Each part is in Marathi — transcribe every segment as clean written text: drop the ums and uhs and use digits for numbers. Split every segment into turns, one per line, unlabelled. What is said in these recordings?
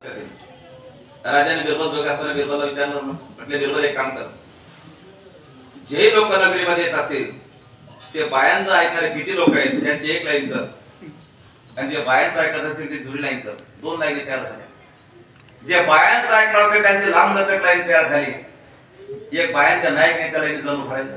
राजाने बिरबल दोघे असताना बिरबलला विचारलं, म्हटले बिरबल एक काम कर, जे लोक नगरीमध्ये येत असतील ते बायांचं ऐकणारे किती लोक आहेत त्यांची एक लाईन कर, आणि जे बायांचं ऐकत असतील ती दुसरी लाईन कर. 2 लाईनी तयार झाल्या. जे बायांचं ऐकणार होते त्यांची लांब लचक लाईन तयार झाली. एक बायांच्या नायक नेत्या लाईनी जाऊन उभा राहिला.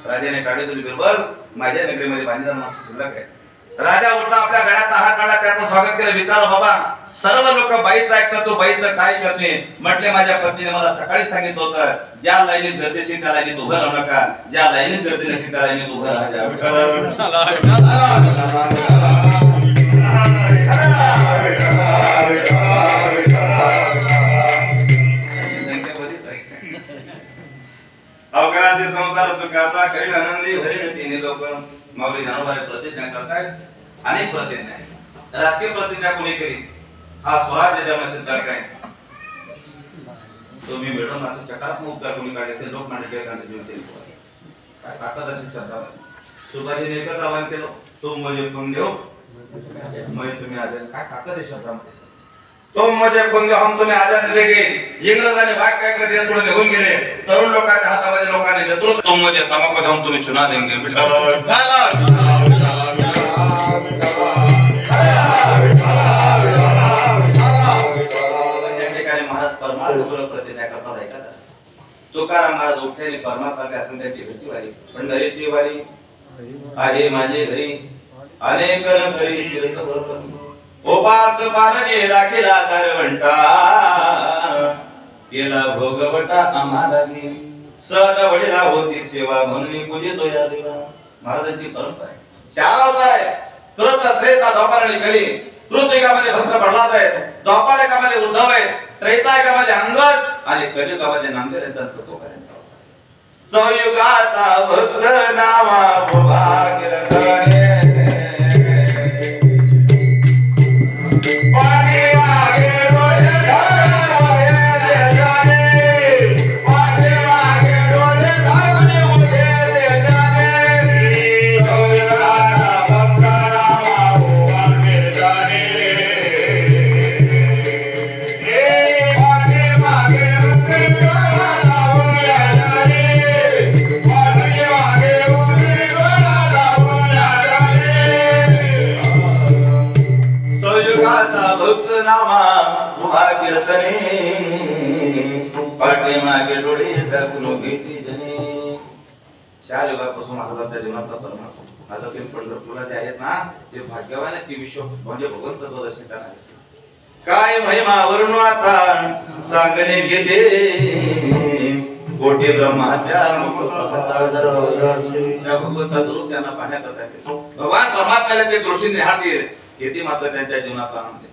राजाने टाळे दिली, बिरबल माझ्या नगरीमध्ये बांधलेला माणूस शिल्लक आहे. राजा उठला, आपल्या गळ्यात हात काढला, त्याचं स्वागत केलं. विचारलं, बाबा सर्व लोक बाईचं ऐकतात, तो बाईचं काय करते? म्हटले, माझ्या पत्नीने मला सकाळी सांगितलं होतं, ज्या लाईनीत गरजेशी त्या लाईनीत उभं राहू नका, ज्या लाईनीत गरजे नसेल त्या लाईनीत उभं राहा. अवघराचे संसार सुखाचा करील आनंदी भरील तिन्ही लोक. माऊली ज्ञानोबाने प्रतिज्ञा करतायत, अनेक प्रतिज्ञा आहेत. राजकीय प्रतिज्ञा कोणी केली? हा स्वराज्य जन्मसिद्धार्थ आहे. तुम्ही मिळून असं चक्रात्मक उपकार कोणी काढले असेल, लोकमान्य टिळकांचे जीवन केले. काय ताकद अशी शब्दामध्ये. सुभाषीने एकच आवाहन केलं, तुम मुझे खून देव मैं तुम्हें आजाद. काय ताकद आहे शब्दामध्ये. तुम मुझे खून दो हम तुम्हें आजादी देंगे. इंग्रजांनी भाग काय केले, देश सोडून निघून गेले. तरुण लोकांच्या हातामध्ये लोकांनी नेतृत्व, तुम मुझे तमाकू दो हम तुम्हें चुना देंगे. महाराज परमार्थ प्रतिज्ञा करतात, ऐका. तुकाराम महाराज उठलेले परमात्मा असून त्यांची घरची वारी, पंढरीची वारी आहे माझे घरी, अनेक करी तीर्थ व्रत. उपास पालने राखीला दारवंटा, केला भोगवटा आम्हाला घे. सदा वडिला होती सेवा म्हणून पूजितो या देवा. महाराजांची परंपरा आहे. 4 अवतार आहेत, कृत, त्रेता, द्वापर आणि कली. कृतयुगामध्ये भक्त प्रल्हाद आहेत, द्वापारयुगामध्ये उद्धव आहेत, त्रेतायुगामध्ये अंगद आणि कलियुगामध्ये नामदेव यांचा तोपर्यंत. चौयुगाचा भक्त नावा उभा कीर्तने, पाठीमागे डोळे झाकून भीती जने. 4 युगापासून महाराजांच्या जीवनाचा परमात्मा. आता ते पंढरपूरला जे आहेत ना, ते भाग्यवान आहेत की विश्व म्हणजे भगवंताचं दर्शन करणार. काय महिमा वर्णू आता सांगणे गेले, कोटी ब्रह्माच्या भगवंताचं रूप त्यांना पाहण्याकरता. भगवान परमात्म्याला ते दृष्टीने निहाळतील, किती मात्र त्यांच्या जीवनाचा आनंद.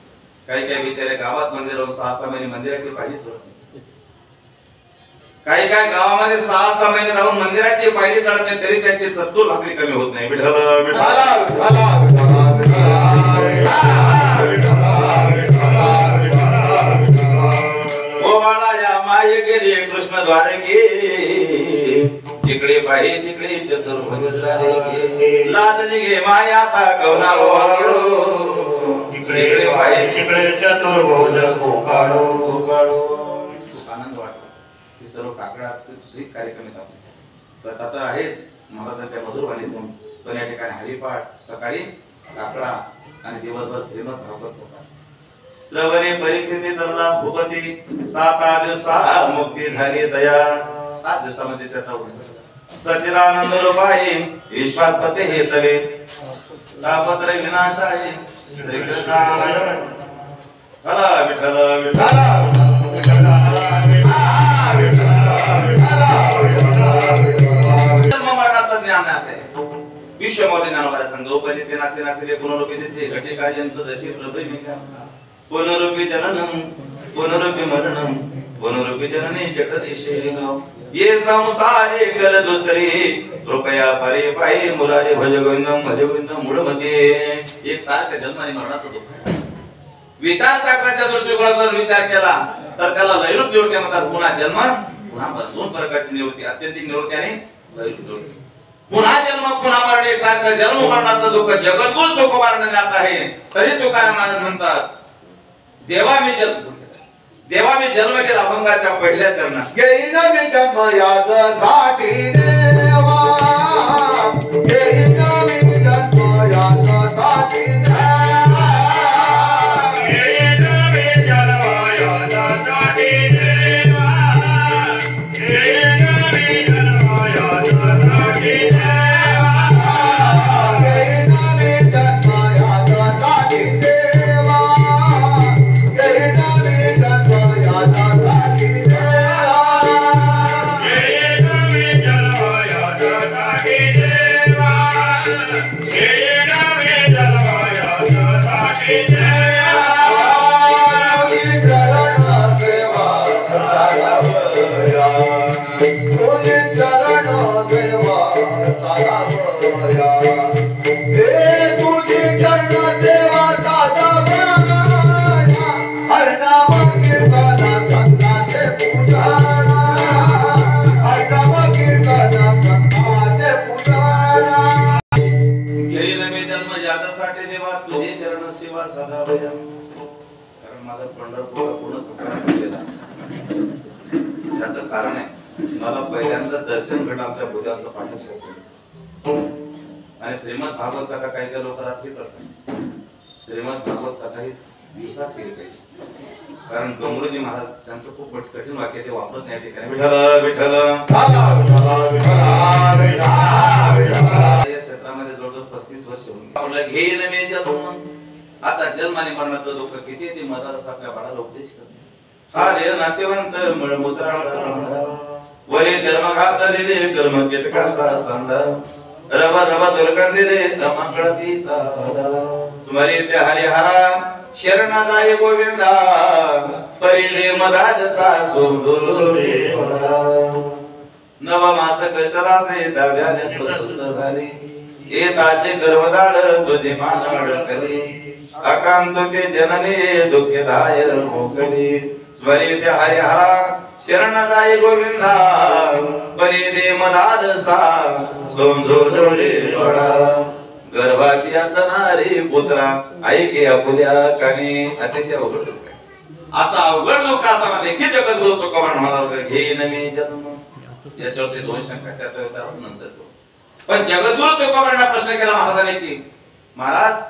काही काही बिचारे गावात मंदिर राहून 6-6 महिने मंदिराची पायरी चढत. काही काही गावामध्ये 6-6 महिने राहून मंदिराची पायरी चढत नाही, तरी त्यांची चतुर भाकरी कमी होत नाही. गोवाळा माय गेले कृष्ण द्वारके, जिकडे पाहि तिकडे चतुर्भुज सारे. लाजली गे माया आता कवना इकडे पाहि तिकडे चतुर्भुज गोपाळो गोपाळो. आनंद वाटतो की सर्व काकडात कार्यक्रम येतात. प्रथा तर आहेच महाराजांच्या मधुर वाणीतून, पण या ठिकाणी हरिपाठ सकाळी काकडा आणि दिवसभर श्रीमद भागवत होतात. श्रवणे परिस्थिती तरला भूपती, 7 दिवसा मुक्ती झाली दया. 7 दिवसामध्ये त्याचा उद्धार. सच्चिदानंद रूपाई विश्वात्पते हे तवे, तापत्रय विनाशाय श्री कृष्ण. हला विठ्ठल विठ्ठल ज्ञान आहे. विश्वमोदी ज्ञानोबाला संगोपजिते नासे नासिले पुनरुपिदिसे घटिका यंत्र जशी प्रभेमिका. पुनरुपि जननम पुनरुपि मरणम पुनरुपि जननी जगदीशे. ये संसारे कर दुस्तरी कृपया परे पाई मुरारी भज गोविंदम मूळमध्ये. एक सारखं जन्म आणि मरणाचं दुःख आहे. विचार सागराच्या दृष्टिकोनातून विचार केला तर त्याला लयरूप निवृत्ती म्हणतात. पुन्हा जन्म पुन्हा मरण. 2 प्रकारची निवृत्ती, आत्यंतिक निवृत्ती आणि लयरूप निवृत्ती. पुन्हा जन्म पुन्हा मरण एकसारखं जन्म मरणाचं दुःख जगद्गुरु दुःख मारण्यात आहे. तरी तुकाराम महाराज म्हणतात देवा मी जन्म केला अभंगाच्या पहिल्या चरणात
घेईन मी जन्म यासाठी देवा घेईन मी जन्म यासाठी देवा घेईन मी जन्म यासाठी देवा घेईन मी जन्म यासाठी देवा घेईन मी जन्म यासाठी देवा घेईन मी जन्म यासाठी देवा घेईन मी जन्म यासाठी देवा घेईन मी जन्म यासाठी देवा तुझी चरण सेवा सारावया तुझी चरण सेवा सारावया हे तुझी चरण सेवा सारावया हर नाम कीर्तना संतांचे पूजना हर नाम कीर्तना संतांचे पूजना
घेईन मी जन्म याच्यासाठी देवा तुझी चरण सेवा साधावया कारण माझा पंढरपूरला पूर्ण तुकाराम केलेला त्याचं कारण आहे मला पहिल्यांदा दर्शन घडलं आमच्या बुद्धांचं पाठकशास्त्राचं आणि श्रीमद भागवत कथा काही काही लोक रात्री करतात श्रीमद भागवत कथा ही दिवसाच केली पाहिजे कारण डोंगरोजी महाराज त्यांचं खूप कठीण वाक्य ते वापरत नाही ठिकाणी विठ्ठल विठ्ठल या क्षेत्रामध्ये जवळजवळ 35 वर्ष होऊन घेईन मी जन्म आता जन्म आणि मरणाचं दुःख किती ते मदारस आपल्या बाळाला उपदेश करते हा देह नाशिवंत मुळमुद्राचा वरे जन्म घातलेले कर्म कीटकांचा संध रव रव दुर्गंधिले अमंगळतीचा स्मरित हरिहरा शरणदाय गोविंदा परिले मदाजसा सोंदुले नव मास कष्टरासे दाव्याने प्रसूत झाले येताचे गर्भदाड तुझे मानवड करी अकांत ते जनने दुःखदाय मोकली स्मरित हरिहरा शरणदाय गोविंदा परिले मदाजसा सोंदुले गर्भाची अंतनारी पुत्रा ऐके आपुल्या कानी अतिशय अवघड लोक आहे असा अवघड लोक असताना देखील जगद्गुरु तुकोबा म्हणाला घेईन मी जन्म याच्यावरती दोन शंका त्याच्या उदाहरण नंतर पण जगद्गुरु तुकोबांना प्रश्न केला महाराजांनी की महाराज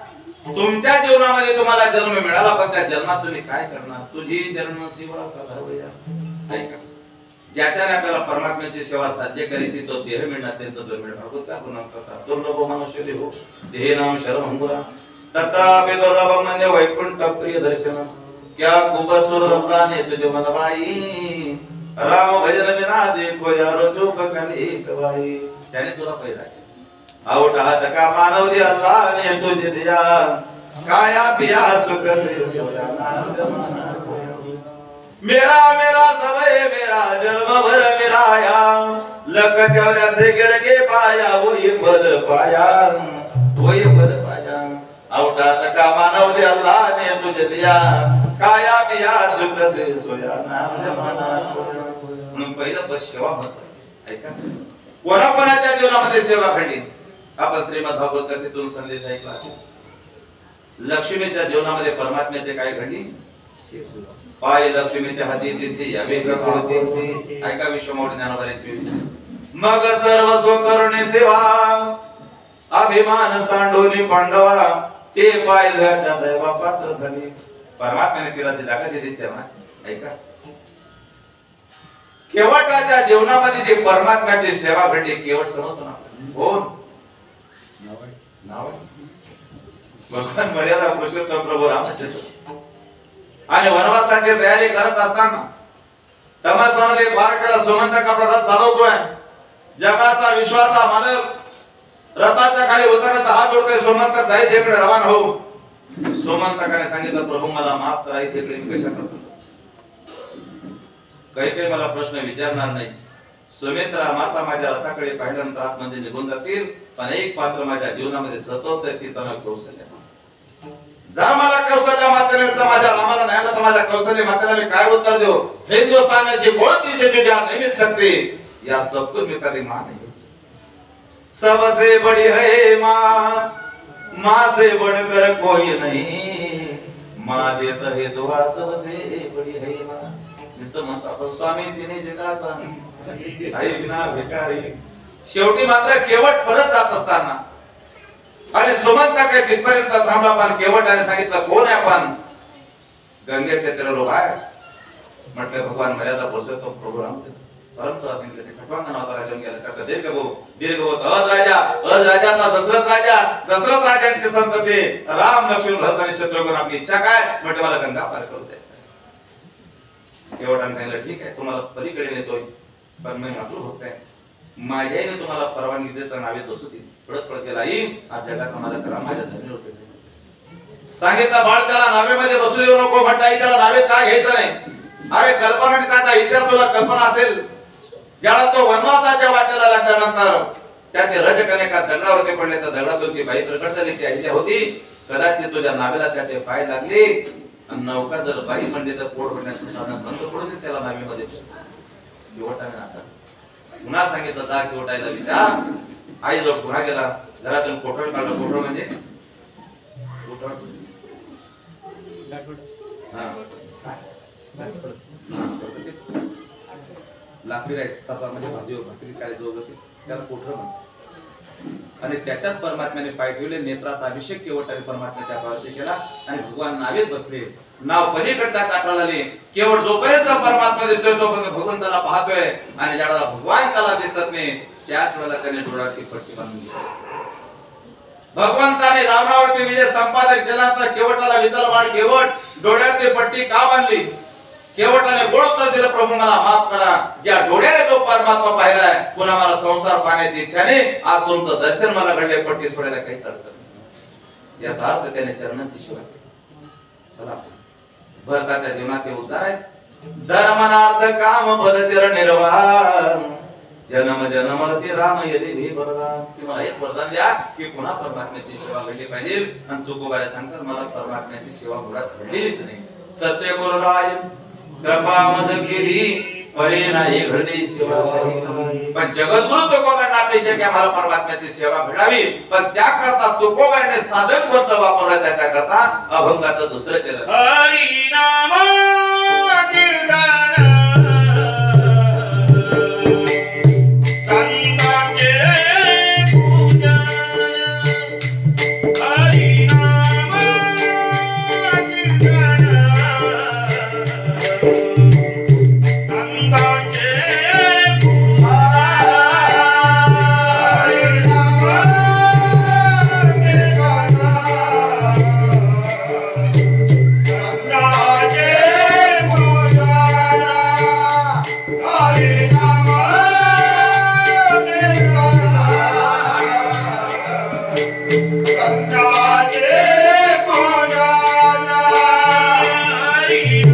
तुमच्या जीवनामध्ये तुम्हाला जन्म मिळाला पण त्या जन्मात तुम्ही काय करणार तुझी जन्म सेवा साधावया ऐका ज्याच्याने आपल्याला परमात्म्याची सेवा साध्य करायची तो देह मिळणार अत्यंत दुर्मिळ भागवत का गुणांकरता दुर्लभ मनुष्य देहो देह नाम शरण अंगुरा तत्रापि दुर्लभ म्हणजे वैकुंठ प्रिय दर्शन क्या खूप सुरदत्ताने तुझे मनबाई राम भजन बिना देखो यारो चूक कली कवाई त्याने तुला पैदा केला आउट हात का मानव दे अल्लाह ने तुझे दिया काया पिया सुख से सोया नाम जमाना मेरा मेरा समय मेरा जन्म भर मिलाया लख चौरा से गिर के पाया वही फल पाया औटा तका मानव दे अल्लाह ने तुझे दिया काया पिया सुख से सोया नाम जमाना म्हणून पहिलं बस सेवा महत्त्वाची ऐका कोणाकोणाच्या जीवनामध्ये सेवा घडली आपण श्रीमद भागवत कथेतून संदेश ऐकला असेल लक्ष्मीच्या जीवनामध्ये परमात्म्याचे काय घडली पाय लक्ष्मीच्या हाती दिसे यावे कळते ऐका विश्वमौढ ज्ञानोबाची मग सर्व स्वकरुणे सेवा अभिमान सांडोनी पांडवा ते पाय धरच्या दैवा पात्र झाले परमात्म्याने तिला ती जागा दिली चरणात ऐका केवटाच्या जीवनामध्ये जे परमात्म्याची सेवा घडली केवट समजतो ना कोण नाव भगवान मर्यादा पुरुषोत्तम प्रभू रामचंद्र आणि वनवासाची तयारी करत असताना तमसमध्ये पार केला सुमंत का प्रसाद चालवतोय जगाचा विश्वाचा मानव रथाच्या खाली उतरत हात जोडतोय सुमंत जाई तिकडे रवाना हो सुमंतकाने सांगितलं प्रभू मला माफ करा तिकडे मी कशा करतो काही मला प्रश्न विचारणार नाही सुमित्रा माता माझ्या रथाकडे पाहिल्यानंतर आतमध्ये निघून जातील पण एक पात्र माझ्या जीवनामध्ये सतत ती त्यांना कौशल्य जर मला कौशल्य मातेने माझ्या रामाला नाही तर माझ्या कौशल्य मातेला मी काय उत्तर देऊ हिंदुस्तान में से कोणती तुझ्या नहीं मिल सकते या सब कुछ मिलता मां नहीं सबसे बड़ी है मां मां से बढ़कर कोई नहीं मा देत हे दुआ सबसे बडी है मा. नुसतं म्हणतात स्वामी तिने जगाचा आई विना भिकारी. शेवटी मात्र केवट परत जात असताना आणि सुमंत काय तिथपर्यंत थांबला पण केवटाने सांगितलं कोण आहे आपण. गंगेत तेरे लोक आहे म्हटलं भगवान मर्यादा पुरुषोत्तम प्रभू रामचंद्र परंपरा सांगितलं ते खटवांगण अवतारातून गेलं. त्याचा दीर्घ अज राजाचा दशरथ राजांची संतती राम लक्ष्मण भरत आणि शत्रुघ्न. आपली इच्छा काय म्हटलं मला गंगा पार करू दे. केवटाने सांगितलं ठीक आहे तुम्हाला पलीकडे नेतोय पण मी मातृ होत आहे. माझ्याने तुम्हाला परवानगी देत नावेत बसू दे. पडत गेला येईल आज जगाचा मला करा माझ्या धन्य होते. सांगितलं बाळ त्याला नावेमध्ये बसू देऊ नको. म्हटलं त्याला नावेत काय घ्यायचं नाही. अरे कल्पना त्याचा इतिहास तुला कल्पना असेल. ज्याला तो वनवासाच्या वाटेला लागल्यानंतर त्याचे रजकन्या दगडावरती पडले तर दगडातून ती बाई प्रकट झाली. ती ऐतिहास होती. कदाचित तुझ्या नावेला त्याचे पाय लागले आणि नौका जर बाई म्हणली तर पोट भरण्याचं साधन बंद पडू दे त्याला नावेमध्ये. केवटाने आता पुन्हा सांगितलं जा केवटायला विचार. आई जवळ पुन्हा गेला. घरातून कोठड काढलं. कोठड म्हणजे लाकडी राहायचं तपामध्ये भाजी भाकरी करायचं होतं त्याला कोठड म्हणतात. आणि त्याच्यात परमात्म्याने पाय ठेवले. नेत्राचा अभिषेक केवटाने परमात्म्याच्या पायाशी केला आणि भगवान नावेत बसले. नाव पलीकडच्या काठाला आले. केवळ जोपर्यंत परमात्मा दिसतोय तोपर्यंत भगवंताला पाहतोय आणि ज्याला भगवान त्याला दिसत नाही त्याच वेळेला त्याने डोळ्याची पट्टी बांधून घेतली. भगवंताने रावणावरती विजय संपादन केला तर केवटाला विचारवाड केवट डोळ्याची पट्टी का बांधली. केवटाने गोळकर दिलं प्रभू मला माफ करा. ज्या डोळ्याने तो परमात्मा पाहिलाय पुन्हा मला संसार पाहण्याची इच्छा नाही. आज तुमचं दर्शन मला घडले पट्टी सोडायला काहीच अडचण नाही. याचा अर्थ त्याने चरणांची सेवा केली. चला भरताच्या जीवनात हे उद्धार आहे. धर्मनार्थ काम पदचर निर्वाण जन्म जन्मरती राम यदि वरदान. की मला एक वरदान द्या की पुन्हा परमात्म्याची सेवा घडली पाहिजे. आणि तुकोबाला सांगतात मला परमात्म्याची सेवा मुळात घडलेलीच नाही. सत्य गुरुराय कृपा मद केली परे नाही घडली सेवा. पण जगद्गुरु तुकोबांना अपेक्षा की आम्हाला परमात्म्याची सेवा घडावी. पण त्याकरता तुकोबाने साधक ग्रंथ वापरला. त्याच्याकरता अभंगाचं दुसरं केलं हरी नाम कीर्तन
Hare